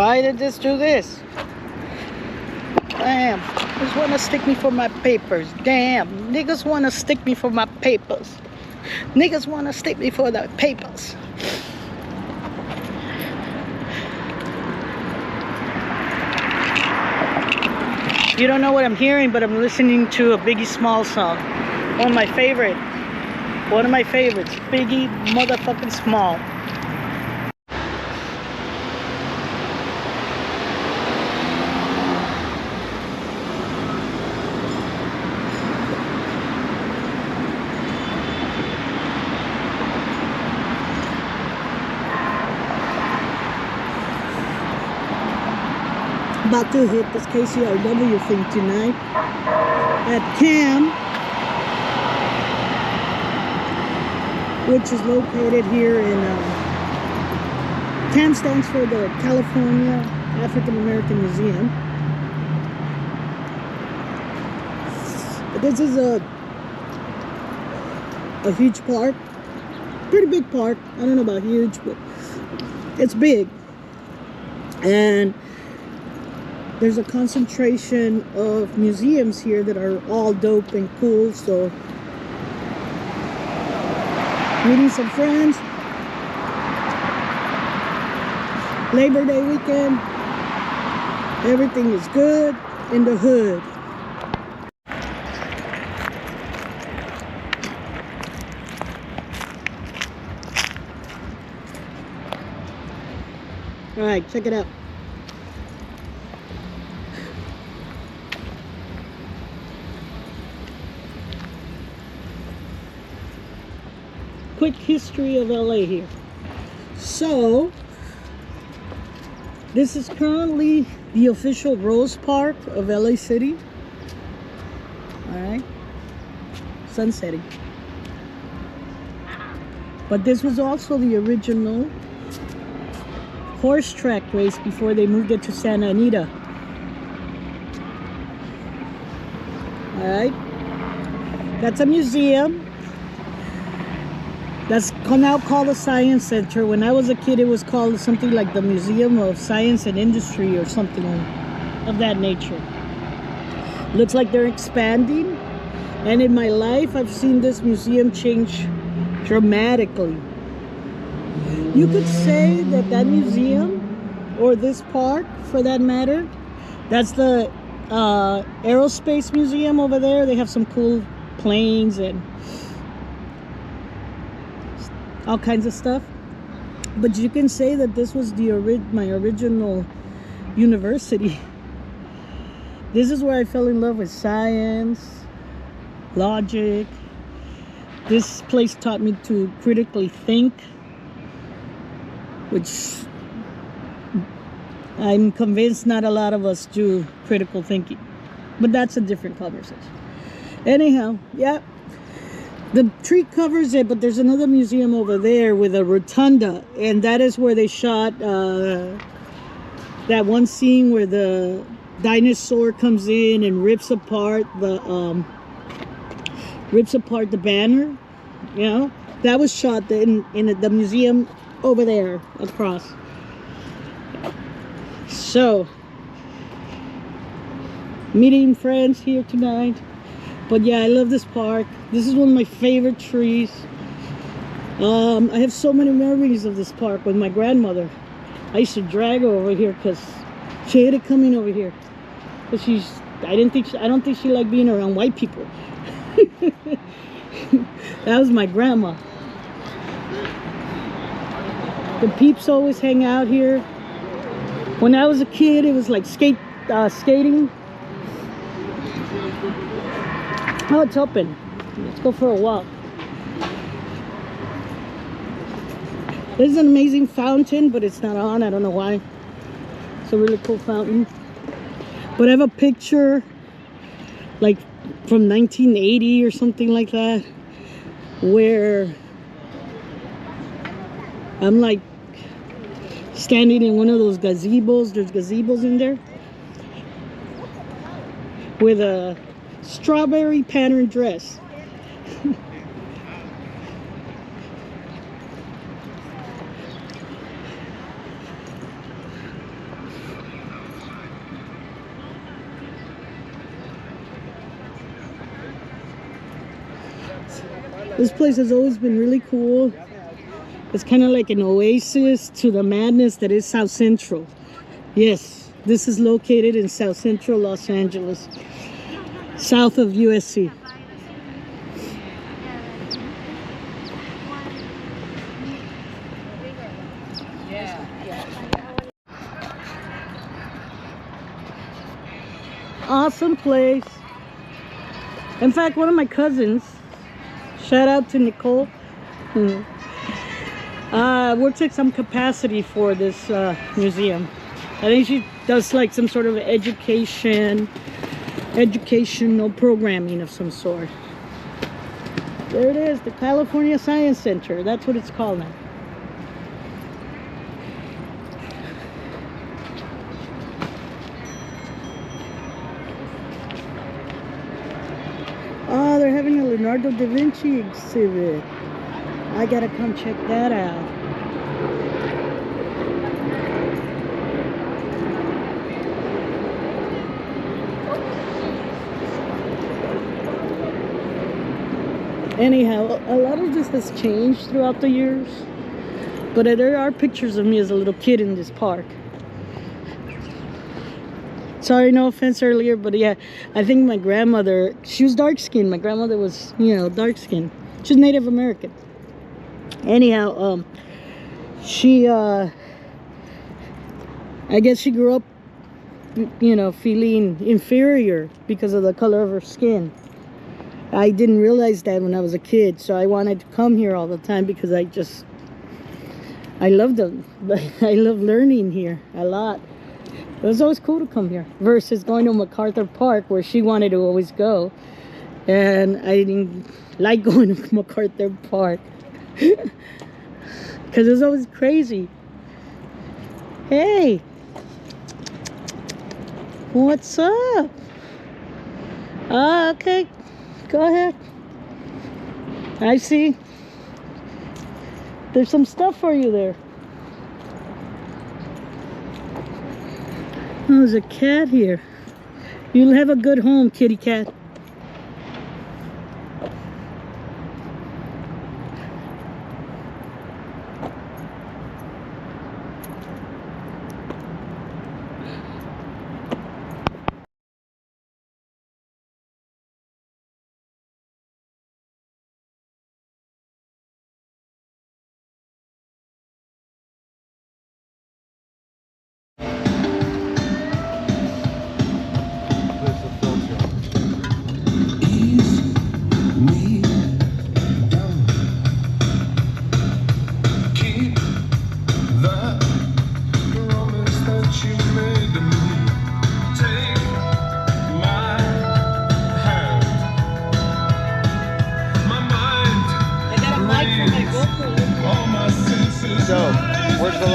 Why did this do this? Damn, just want to stick me for my papers. Damn, niggas want to stick me for my papers. Niggas want to stick me for the papers. You don't know what I'm hearing, but I'm listening to a Biggie Small song. One of my favorites, Biggie motherfucking Small. About to hit this KCRW thing tonight at CAM, which is located here in CAM stands for the California African American Museum. But this is a huge park, pretty big park. I don't know about huge, but it's big. And there's a concentration of museums here that are all dope and cool. So, meeting some friends. Labor Day weekend. Everything is good in the hood. All right, check it out. Quick history of LA here. So, this is currently the official Rose Park of LA City. Alright. Sunsetting. But this was also the original horse track race before they moved it to Santa Anita. Alright. That's a museum. That's now called a Science Center. When I was a kid, it was called something like the Museum of Science and Industry or something of that nature. Looks like they're expanding. And in my life, I've seen this museum change dramatically. You could say that that museum, or this park for that matter, that's the Aerospace Museum over there. They have some cool planes and all kinds of stuff. But you can say that this was my original university. This is where I fell in love with science, logic. This place taught me to critically think, which I'm convinced not a lot of us do critical thinking. But that's a different conversation. Anyhow, yeah. The tree covers it, but there's another museum over there with a rotunda, and that is where they shot that one scene where the dinosaur comes in and rips apart the banner. You know, that was shot in the museum over there across. So, meeting friends here tonight. But yeah, I love this park. This is one of my favorite trees. I have so many memories of this park with my grandmother. I used to drag her over here because she hated coming over here. But I don't think she liked being around white people. That was my grandma. The peeps always hang out here. When I was a kid, it was like skating. Oh, it's open. Let's go for a walk. This is an amazing fountain, but it's not on. I don't know why. It's a really cool fountain. But I have a picture, like from 1980 or something like that, where I'm like standing in one of those gazebos. There's gazebos in there with a strawberry pattern dress. This place has always been really cool. It's kind of like an oasis to the madness that is South Central. Yes, this is located in South Central Los Angeles, south of USC. Awesome place. In fact, one of my cousins, shout out to Nicole, works at some capacity for this museum. I think she does like some sort of educational programming of some sort. There it is, the California Science Center. That's what it's called now. Oh, they're having a Leonardo da Vinci exhibit. I gotta come check that out. Anyhow, a lot of this has changed throughout the years, but there are pictures of me as a little kid in this park. Sorry, no offense earlier, but yeah, I think my grandmother, she was dark-skinned. My grandmother was, you know, dark-skinned. She's Native American. Anyhow, she, I guess she grew up, you know, feeling inferior because of the color of her skin. I didn't realize that when I was a kid, so I wanted to come here all the time because I love them. I love learning here a lot. It was always cool to come here versus going to MacArthur Park where she wanted to always go, and I didn't like going to MacArthur Park because it was always crazy. Hey, what's up? Okay, go ahead. I see there's some stuff for you there. Oh, there's a cat here. You'll have a good home, kitty cat. So, where's the